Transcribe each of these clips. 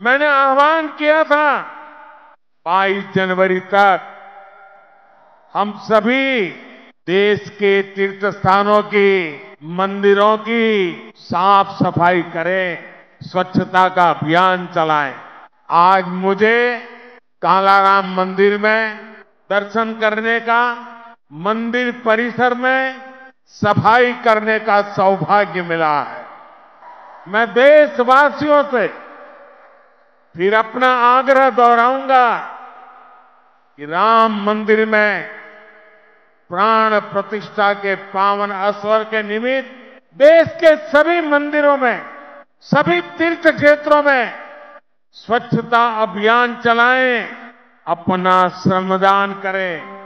मैंने आह्वान किया था 22 जनवरी तक हम सभी देश के तीर्थ स्थानों की, मंदिरों की साफ सफाई करें, स्वच्छता का अभियान चलाएं। आज मुझे कालाराम मंदिर में दर्शन करने का, मंदिर परिसर में सफाई करने का सौभाग्य मिला है। मैं देशवासियों से फिर अपना आग्रह दोहराऊंगा कि राम मंदिर में प्राण प्रतिष्ठा के पावन अवसर के निमित्त देश के सभी मंदिरों में, सभी तीर्थ क्षेत्रों में स्वच्छता अभियान चलाएं, अपना श्रमदान करें।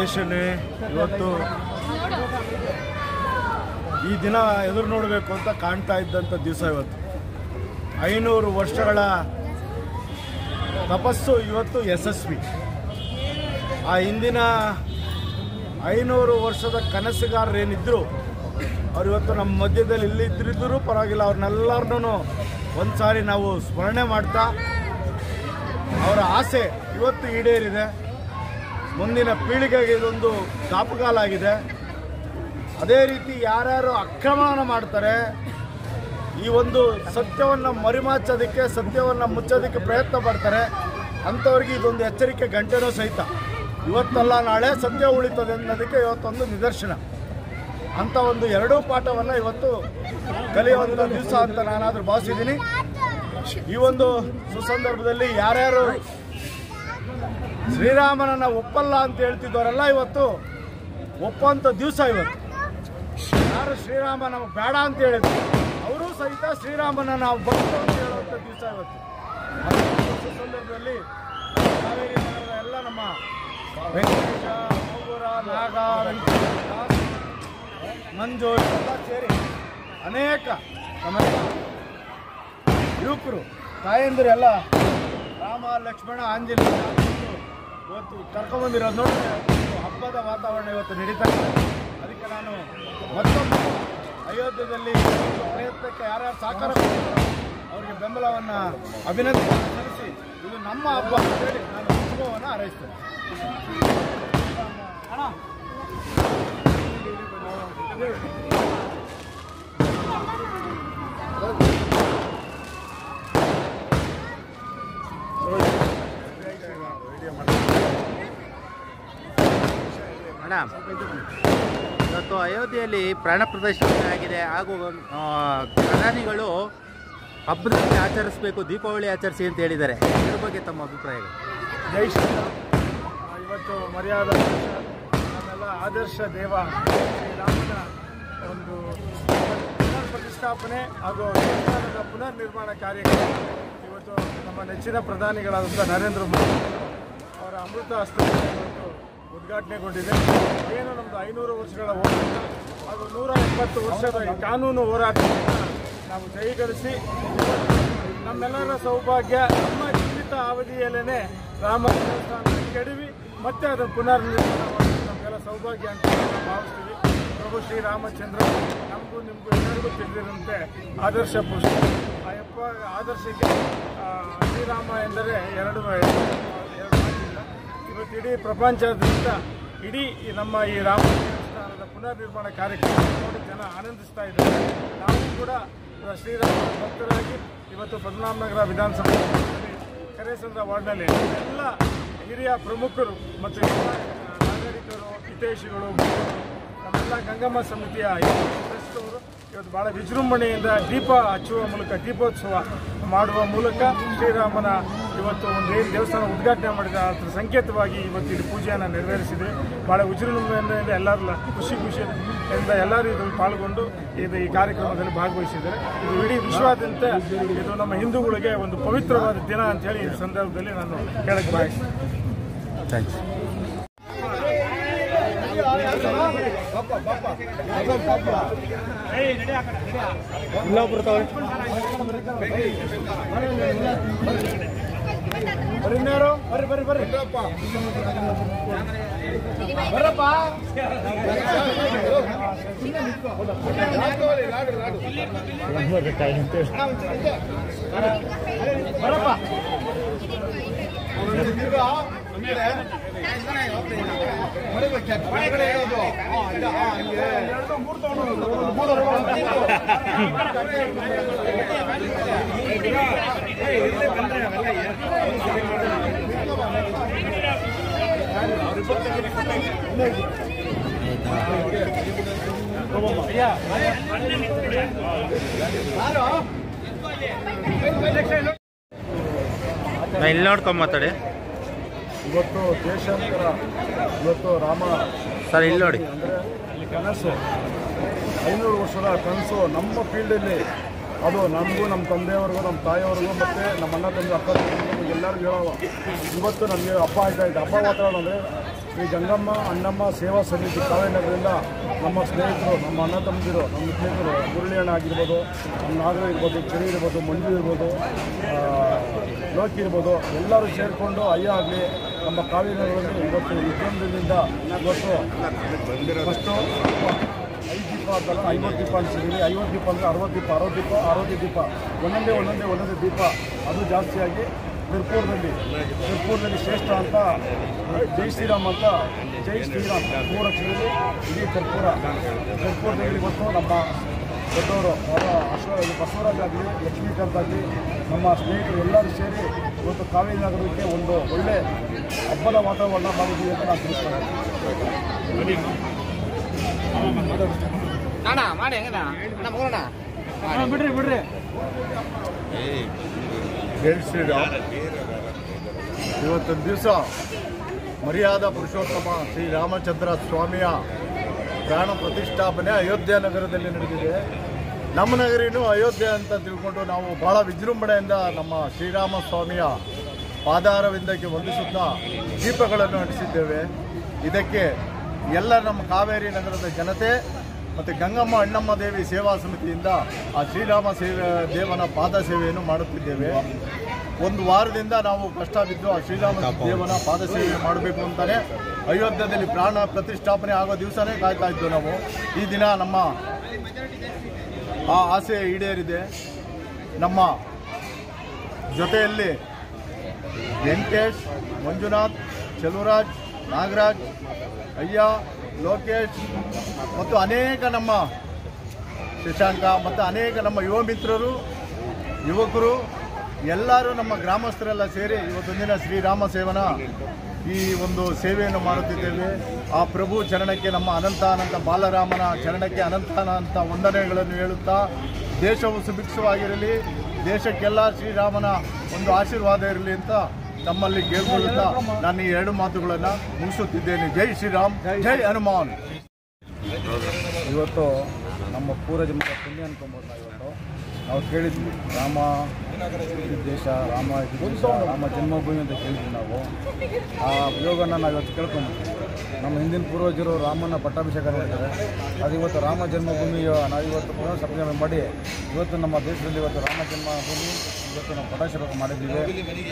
ಗಣೇಶನೇ ಇವತ್ತು ಈ ದಿನ ಎದುರು ನೋಡಬೇಕು ಅಂತ ಕಾಣ್ತಾ ಇದ್ದಂಥ ದಿವಸ ಇವತ್ತು 500 ವರ್ಷಗಳ ತಪಸ್ಸು ಇವತ್ತು ಯಶಸ್ವಿ. ಆ ಹಿಂದಿನ 500 ವರ್ಷದ ಕನಸುಗಾರರೇನಿದ್ದರು ಅವ್ರು ಇವತ್ತು ನಮ್ಮ ಮಧ್ಯದಲ್ಲಿ ಇಲ್ಲಿದ್ದರೂ ಪರವಾಗಿಲ್ಲ, ಅವ್ರನ್ನೆಲ್ಲರನ್ನೂ ಒಂದು ಸಾರಿ ನಾವು ಸ್ಮರಣೆ ಮಾಡ್ತಾ ಅವರ ಆಸೆ ಇವತ್ತು ಈಡೇರಿದೆ. ಮುಂದಿನ ಪೀಳಿಗೆಗೆ ಇದೊಂದು ದಾಪುಗಾಲಾಗಿದೆ. ಅದೇ ರೀತಿ ಯಾರ್ಯಾರು ಆಕ್ರಮಣ ಮಾಡ್ತಾರೆ, ಈ ಒಂದು ಸತ್ಯವನ್ನು ಮರಿಮಾಚೋದಕ್ಕೆ, ಸತ್ಯವನ್ನು ಮುಚ್ಚೋದಕ್ಕೆ ಪ್ರಯತ್ನ ಪಡ್ತಾರೆ, ಅಂಥವ್ರಿಗೆ ಇದೊಂದು ಎಚ್ಚರಿಕೆ ಗಂಟೆನೂ ಸಹಿತ. ಇವತ್ತಲ್ಲ ನಾಳೆ ಸತ್ಯ ಉಳಿತದೆ ಅನ್ನೋದಕ್ಕೆ ಇವತ್ತೊಂದು ನಿದರ್ಶನ. ಅಂಥ ಒಂದು ಎರಡೂ ಪಾಠವನ್ನು ಇವತ್ತು ಕಲಿಯುವಂಥ ದಿವಸ ಅಂತ ನಾನಾದರೂ ಭಾವಿಸಿದ್ದೀನಿ. ಈ ಒಂದು ಸುಸಂದರ್ಭದಲ್ಲಿ ಯಾರ್ಯಾರು ಶ್ರೀರಾಮನನ್ನು ಒಪ್ಪಲ್ಲ ಅಂತ ಹೇಳ್ತಿದ್ದವರೆಲ್ಲ ಇವತ್ತು ಒಪ್ಪುವಂಥ ದಿವಸ ಇವತ್ತು. ಯಾರು ಶ್ರೀರಾಮ ನಮಗೆ ಬೇಡ ಅಂತ ಹೇಳಿದ್ರು ಅವರು ಸಹಿತ ಶ್ರೀರಾಮನ ನಾವು ಭಕ್ತ ಅಂತ ಹೇಳುವಂಥ ದಿವಸ ಇವತ್ತು. ಸುಸಂದರ್ಭದಲ್ಲಿ ಕಾವೇರಿ ನಗರದ ಎಲ್ಲ ನಮ್ಮ ವೆಂಕಟೇಶ, ಮೌಗುರ, ನಾಗ, ಮಂಜು ಎಲ್ಲ ಸೇರಿ ಅನೇಕ ನಮ್ಮೆಲ್ಲ ಯುವಕರು ತಾಯಂದಿರು ಎಲ್ಲ ರಾಮ, ಲಕ್ಷ್ಮಣ, ಆಂಜನೇಯ ಇವತ್ತು ಕರ್ಕೊಂಡ್ಬಂದಿರೋದು ನೋಡಿ ಹಬ್ಬದ ವಾತಾವರಣ ಇವತ್ತು ನಡೀತಾ ಇದೆ. ಅದಕ್ಕೆ ನಾನು ಮತ್ತೊಮ್ಮೆ ಅಯೋಧ್ಯೆಯಲ್ಲಿ ಪ್ರಯತ್ನಕ್ಕೆ ಯಾರ್ಯಾರು ಸಹಕಾರ ಅವರಿಗೆ ಬೆಂಬಲವನ್ನು ಅಭಿನಂದನೆ ಸಲ್ಲಿಸಿ ಇದು ನಮ್ಮ ಹಬ್ಬ ಅಂತ ಹೇಳಿ ನಾನು ಶುಭವನ್ನು ಹಾರೈಸ್ತೇನೆ. ಅಣ್ಣ, ಇವತ್ತು ಅಯೋಧ್ಯೆಯಲ್ಲಿ ಪ್ರಾಣ ಪ್ರದರ್ಶನ ಆಗಿದೆ ಹಾಗೂ ಪ್ರಧಾನಿಗಳು ಹಬ್ಬದಲ್ಲಿ ಆಚರಿಸಬೇಕು, ದೀಪಾವಳಿ ಆಚರಿಸಿ ಅಂತ ಹೇಳಿದ್ದಾರೆ. ಇದ್ರ ಬಗ್ಗೆ ತಮ್ಮ ಅಭಿಪ್ರಾಯಗಳು? ಜೈ ಶ್ರೀರಾಮ್. ಇವತ್ತು ಮರ್ಯಾದ ನಮ್ಮೆಲ್ಲ ಆದರ್ಶ ದೇವ ಶ್ರೀರಾಮನ ಒಂದು ಪುನರ್ ಪ್ರತಿಷ್ಠಾಪನೆ ಹಾಗೂ ದೇವಸ್ಥಾನದ ಪುನರ್ ನಿರ್ಮಾಣ ಕಾರ್ಯಕ್ರಮ ಇವತ್ತು ನಮ್ಮ ನೆಚ್ಚಿನ ಪ್ರಧಾನಿಗಳಾದಂಥ ನರೇಂದ್ರ ಮೋದಿ ಅವರ ಅಮೃತ ಹಸ್ತದಿಂದ ಇವತ್ತು ಉದ್ಘಾಟನೆಗೊಂಡಿದೆ. ಏನು ನಮ್ಮದು 500 ವರ್ಷಗಳ ಹೋರಾಟ ಹಾಗೂ 170 ವರ್ಷದ ಕಾನೂನು ಹೋರಾಟವನ್ನು ನಾವು ಜಯಗಳಿಸಿ ನಮ್ಮೆಲ್ಲರ ಸೌಭಾಗ್ಯ ನಮ್ಮ ಜೀವಿತ ಅವಧಿಯಲ್ಲೇ ರಾಮ ದೇವಸ್ಥಾನ ಕೆಡವಿ ಮತ್ತೆ ಅದನ್ನು ಪುನರ್ ನಿರ್ಮಾಣ ಮಾಡೋದು ನಮಗೆಲ್ಲ ಸೌಭಾಗ್ಯ ಅಂತ ನಾವು ಭಾವಿಸ್ತೀವಿ. ಪ್ರಭು ಶ್ರೀರಾಮಚಂದ್ರ ನಮಗೂ ನಿಮಗೂ ಎಲ್ಲರಿಗೂ ತಿಳಿದಿರುವಂತೆ ಆದರ್ಶ ಪುರುಷ. ಆ ಆದರ್ಶಕ್ಕೆ ಶ್ರೀರಾಮ ಎಂದರೆ ಎರಡು ಮಾತಿಲ್ಲ. ಇವತ್ತು ಇಡೀ ಪ್ರಪಂಚದಿಂದ ಇಡೀ ನಮ್ಮ ಈ ರಾಮ ದೇವಸ್ಥಾನದ ಪುನರ್ ನಿರ್ಮಾಣ ಕಾರ್ಯಕ್ರಮ ನೋಡಿ ಜನ ಆನಂದಿಸ್ತಾ ಇದ್ದಾರೆ. ನಾವು ಕೂಡ ಶ್ರೀರಾಮ ಭಕ್ತರಾಗಿ ಇವತ್ತು ಪದ್ಮನಾಭನಗರ ವಿಧಾನಸಭೆಯಲ್ಲಿ ಕರೇಸಂದ್ರ ವಾರ್ಡ್ನಲ್ಲಿ ಎಲ್ಲ ಹಿರಿಯ ಪ್ರಮುಖರು ಮತ್ತು ಎಲ್ಲ ನಾಗರಿಕರು, ಹಿತೈಷಿಗಳು, ನಮ್ಮೆಲ್ಲ ಗಂಗಮ್ಮ ಸಮಿತಿಯ ಟ್ರಸ್ಟವರು ಇವತ್ತು ಭಾಳ ವಿಜೃಂಭಣೆಯಿಂದ ದೀಪ ಹಚ್ಚುವ ಮೂಲಕ, ದೀಪೋತ್ಸವ ಮಾಡುವ ಮೂಲಕ ಶ್ರೀರಾಮನ ಇವತ್ತು ಒಂದು ಏನು ದೇವಸ್ಥಾನ ಉದ್ಘಾಟನೆ ಮಾಡಿದ ಅದರ ಸಂಕೇತವಾಗಿ ಇವತ್ತು ಇದು ಪೂಜೆಯನ್ನು ನೆರವೇರಿಸಿದೆ. ಭಾಳ ವಿಜೃಂಭಣೆಯಿಂದ ಎಲ್ಲರೂ ಖುಷಿಯಿಂದ ಎಲ್ಲರೂ ಇದರಲ್ಲಿ ಪಾಲ್ಗೊಂಡು ಈ ಕಾರ್ಯಕ್ರಮದಲ್ಲಿ ಭಾಗವಹಿಸಿದ್ದಾರೆ. ಇದು ಇಡೀ ವಿಶ್ವಾದ್ಯಂತ ಇದು ನಮ್ಮ ಹಿಂದೂಗಳಿಗೆ ಒಂದು ಪವಿತ್ರವಾದ ದಿನ ಅಂತ ಹೇಳಿ ಈ ಸಂದರ್ಭದಲ್ಲಿ ನಾನು ಹೇಳಕ್ಕೆ ಬಯಸ್ತೇನೆ. ಥ್ಯಾಂಕ್ಸ್. ಬರೀನಾರು ಬರ್ರಿ ಬರ್ರಿ ಬರ್ರಿ ಬರಪ್ಪ. ಬರಪ್ಪ ಇಲ್ಲಿ ನೋಡ್ಕೊಂಡ್ ಮಾತಾಡಿ. ಇವತ್ತು ದೇಶಾಂತರ ಇವತ್ತು ರಾಮ ಸರ್ ಇಲ್ಲಿ ನೋಡಿ, ಅಂದರೆ ಈ ಕನಸು 500 ವರ್ಷದ ಕನಸು ನಮ್ಮ ಫೀಲ್ಡಲ್ಲಿ ಅದು ನಮಗೂ, ನಮ್ಮ ತಂದೆಯವ್ರಿಗೂ, ನಮ್ಮ ತಾಯಿಯವ್ರಿಗೂ ಮತ್ತು ನಮ್ಮ ಅಣ್ಣ ತಂದೆ ಅಕ್ಕ ಎಲ್ಲರಿಗೂ ಹೇಳೋ ಇವತ್ತು ನಮಗೆ ಹಬ್ಬ ಆಯ್ತಾ ಇದೆ. ಹಬ್ಬ ವಾತಾವರಣ ಅಂದರೆ ಶ್ರೀ ಗಂಗಮ್ಮ ಅಣ್ಣಮ್ಮ ಸೇವಾ ಸಮಿತಿ ಕಾವೇನಗರದಿಂದ ನಮ್ಮ ಸ್ನೇಹಿತರು, ನಮ್ಮ ಅಣ್ಣ ತಮ್ಮದಿರು, ನಮ್ಮ ಸ್ನೇಹಿತರು ಮುರಳಿ ಅಣ್ಣ ಆಗಿರ್ಬೋದು, ನಮ್ಮ ನಾಗರ ಇರ್ಬೋದು, ಚೆರಿ ಇರ್ಬೋದು, ಮಂಜು ಇರ್ಬೋದು, ಲೋಕಿ ಇರ್ಬೋದು, ಎಲ್ಲರೂ ಸೇರಿಕೊಂಡು ಅಯ್ಯ ಆಗಲಿ ನಮ್ಮ ಕಾವೇನಗರದಲ್ಲಿ ಇವತ್ತು ವಿಜೃಂಭಣೆಯಿಂದ ಇವತ್ತು ಫಸ್ಟು 5 ದೀಪ ಅಂತಲ್ಲ 50 ದೀಪ ಅನಿಸಿದ್ದೀವಿ. 50 ದೀಪ ಅಂದರೆ 60 ದೀಪ, 60 ದೀಪ ಒಂದೊಂದೇ ದೀಪ ಅದು ಜಾಸ್ತಿಯಾಗಿ ತಿರುಪೂರಲ್ಲಿ ಶ್ರೇಷ್ಠ ಅಂತ ಜೈ ಶ್ರೀರಾಮ್ ಅಂತ ಜೈ ಶ್ರೀರಾಮ್ 3 ಅಕ್ಷರದಲ್ಲಿ ಇಡೀ ತಿರುಪೂರದಲ್ಲಿ ಇವತ್ತು ನಮ್ಮ ದೊಡ್ಡವರು ಬಸವರಾಜ್ ಆಗಲಿ, ಲಕ್ಷ್ಮೀಕಾಂತ್ ಆಗಲಿ, ನಮ್ಮ ಸ್ನೇಹಿತರು ಎಲ್ಲರೂ ಸೇರಿ ಇವತ್ತು ಕಾವೇರಿ ನಗರಕ್ಕೆ ಒಂದು ಒಳ್ಳೆ ಹಬ್ಬದ ವಾತಾವರಣ ಮಾಡಿದ್ದೀವಿ ಅಂತ ನಾನು ತಿಳಿಸ್ತಾರೆ. ಬಿಡ್ರಿ ಜೈ ಶ್ರೀರಾಮ್. ಇವತ್ತೊಂದು ದಿವಸ ಮರ್ಯಾದಾ ಪುರುಷೋತ್ತಮ ಶ್ರೀರಾಮಚಂದ್ರ ಸ್ವಾಮಿಯ ಪ್ರಾಣ ಪ್ರತಿಷ್ಠಾಪನೆ ಅಯೋಧ್ಯ ನಗರದಲ್ಲಿ ನಡೆದಿದೆ. ನಮ್ಮ ನಗರಿನೂ ಅಯೋಧ್ಯೆ ಅಂತ ತಿಳ್ಕೊಂಡು ನಾವು ಬಹಳ ವಿಜೃಂಭಣೆಯಿಂದ ನಮ್ಮ ಶ್ರೀರಾಮ ಸ್ವಾಮಿಯ ಪಾದಾರವಿಂದಕ್ಕೆ ವಂದಿಸುತ್ತಾ ದೀಪಗಳನ್ನು ಅಂಟಿಸಿದ್ದೇವೆ. ಇದಕ್ಕೆ ಎಲ್ಲ ನಮ್ಮ ಕಾವೇರಿ ನಗರದ ಜನತೆ ಮತ್ತು ಗಂಗಮ್ಮ ಅಣ್ಣಮ್ಮ ದೇವಿ ಸೇವಾ ಸಮಿತಿಯಿಂದ ಆ ಶ್ರೀರಾಮ ದೇವನ ಪಾದ ಸೇವೆಯನ್ನು ಮಾಡುತ್ತಿದ್ದೇವೆ. ಒಂದು ವಾರದಿಂದ ನಾವು ಕಷ್ಟ ಬಿದ್ದು ಆ ಶ್ರೀರಾಮ ದೇವನ ಪಾದ ಸೇವೆ ಮಾಡಬೇಕು ಅಂತಲೇ ಅಯೋಧ್ಯೆಯಲ್ಲಿ ಪ್ರಾಣ ಪ್ರತಿಷ್ಠಾಪನೆ ಆಗೋ ದಿವಸನೇ ಕಾಯ್ತಾ ಇದ್ದೆವು ನಾವು. ಈ ದಿನ ನಮ್ಮ ಆ ಆಸೆ ಈಡೇರಿದೆ. ನಮ್ಮ ಜೊತೆಯಲ್ಲಿ ವೆಂಕಟೇಶ್, ಮಂಜುನಾಥ್, ಚೆಲುವರಾಜ್, ನಾಗರಾಜ್, ಅಯ್ಯ, ಲೋಕೇಶ್ ಮತ್ತು ಅನೇಕ ನಮ್ಮ ಶಶಾಂಕ ಮತ್ತು ಅನೇಕ ನಮ್ಮ ಯುವ ಮಿತ್ರರು, ಯುವಕರು ಎಲ್ಲರೂ ನಮ್ಮ ಗ್ರಾಮಸ್ಥರೆಲ್ಲ ಸೇರಿ ಇವತ್ತೊಂದಿನ ಶ್ರೀರಾಮ ಸೇವನ ಈ ಒಂದು ಸೇವೆಯನ್ನು ಮಾಡುತ್ತಿದ್ದೇವೆ. ಆ ಪ್ರಭು ಚರಣಕ್ಕೆ, ನಮ್ಮ ಅನಂತ ಬಾಲರಾಮನ ಚರಣಕ್ಕೆ ಅನಂತ ವಂದನೆಗಳನ್ನು ಹೇಳುತ್ತಾ ದೇಶವು ಸುಭಿಕ್ಷವಾಗಿರಲಿ, ದೇಶಕ್ಕೆಲ್ಲ ಶ್ರೀರಾಮನ ಒಂದು ಆಶೀರ್ವಾದ ಇರಲಿ ಅಂತ ತಮ್ಮಲ್ಲಿ ಕೇಳ್ಕೊಳ್ಳುತ್ತಾ ನಾನು ಈ 2 ಮಾತುಗಳನ್ನು ಮುಗಿಸುತ್ತಿದ್ದೇನೆ. ಜೈ ಶ್ರೀರಾಮ್, ಜೈ ಹನುಮಾನ್. ಇವತ್ತು ನಮ್ಮ ಪೂರ್ವಜನ್ಮದ ಪುಣ್ಯ ಅನ್ಕೊಂಬೋದು. ನಾವು ಕೇಳಿದ್ವಿ ರಾಮ ದೇಶ, ರಾಮ ಜನ್ಮಭೂಮಿ ಅಂತ ಕೇಳಿದ್ವಿ ನಾವು. ಆ ಯೋಗನ ನಾವು ಇವತ್ತು ಕೇಳ್ಕೊಂಡ್ಬಿಡ್ತೀವಿ. ನಮ್ಮ ಹಿಂದಿನ ಪೂರ್ವಜರು ರಾಮನ ಪಟ್ಟಾಭಿಷೇಕ ಮಾಡಿದ್ದಾರೆ. ಅದು ಇವತ್ತು ರಾಮ ಜನ್ಮಭೂಮಿ ನಾವು ಇವತ್ತು ಪುನಃ ಸ್ಥಾಪನೆ ಮಾಡಿ ಇವತ್ತು ನಮ್ಮ ದೇಶದಲ್ಲಿ ಇವತ್ತು ರಾಮ ಜನ್ಮಭೂಮಿ ಇವತ್ತು ನಾವು ಪಟ್ಟಾಭಿಷೇಕ ಮಾಡಿದ್ದೀವಿ.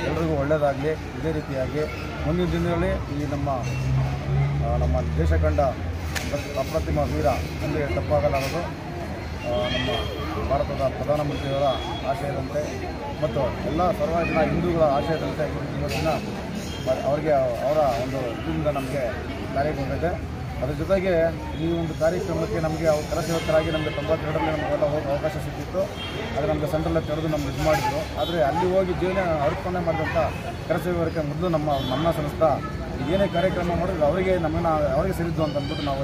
ಎಲ್ರಿಗೂ ಒಳ್ಳೆಯದಾಗಲಿ. ಇದೇ ರೀತಿಯಾಗಿ ಮುಂದಿನ ದಿನಗಳಲ್ಲಿ ಈ ನಮ್ಮ ದೇಶ ಕಂಡ ಅಪ್ರತಿಮ ವೀರ ಅಂದರೆ ತಪ್ಪಾಗಲಾರದು ನಮ್ಮ ಭಾರತದ ಪ್ರಧಾನಮಂತ್ರಿಯವರ ಆಶಯದಂತೆ ಮತ್ತು ಎಲ್ಲ ಸರ್ವ ಜನ ಹಿಂದೂಗಳ ಆಶಯದಂತೆ ಇವತ್ತಿನ ಅವರಿಗೆ ಅವರ ಒಂದು ಇದರಿಂದ ನಮಗೆ ಕಾರ್ಯಕ್ರಮ ಇದೆ. ಅದರ ಜೊತೆಗೆ ಈ ಒಂದು ಕಾರ್ಯಕ್ರಮಕ್ಕೆ ನಮಗೆ ಕರಸೇವಕರಾಗಿ ನಮಗೆ 92ರಲ್ಲಿ ನಮಗೆಲ್ಲ ಹೋಗೋ ಅವಕಾಶ ಸಿಕ್ಕಿತ್ತು. ಆದರೆ ನಮಗೆ ಸೆಂಟ್ರಲ್ಲೇ ತೆರೆದು ನಮ್ಗೆ ಇದು ಮಾಡಿದ್ರು. ಆದರೆ ಅಲ್ಲಿ ಹೋಗಿ ಜೀವನ ಅರ್ಪಣೆ ಮಾಡಿದಂಥ ಕರಸೇವಕರಿಗೆ ಮೊದಲು ನಮ್ಮ ಸಂಸ್ಥೆ ಏನೇ ಕಾರ್ಯಕ್ರಮ ಮಾಡಿದ್ರು ಅವರಿಗೆ ಸೇರಿದ್ದು ಅಂತ ಅಂದ್ಬಿಟ್ಟು ನಾವು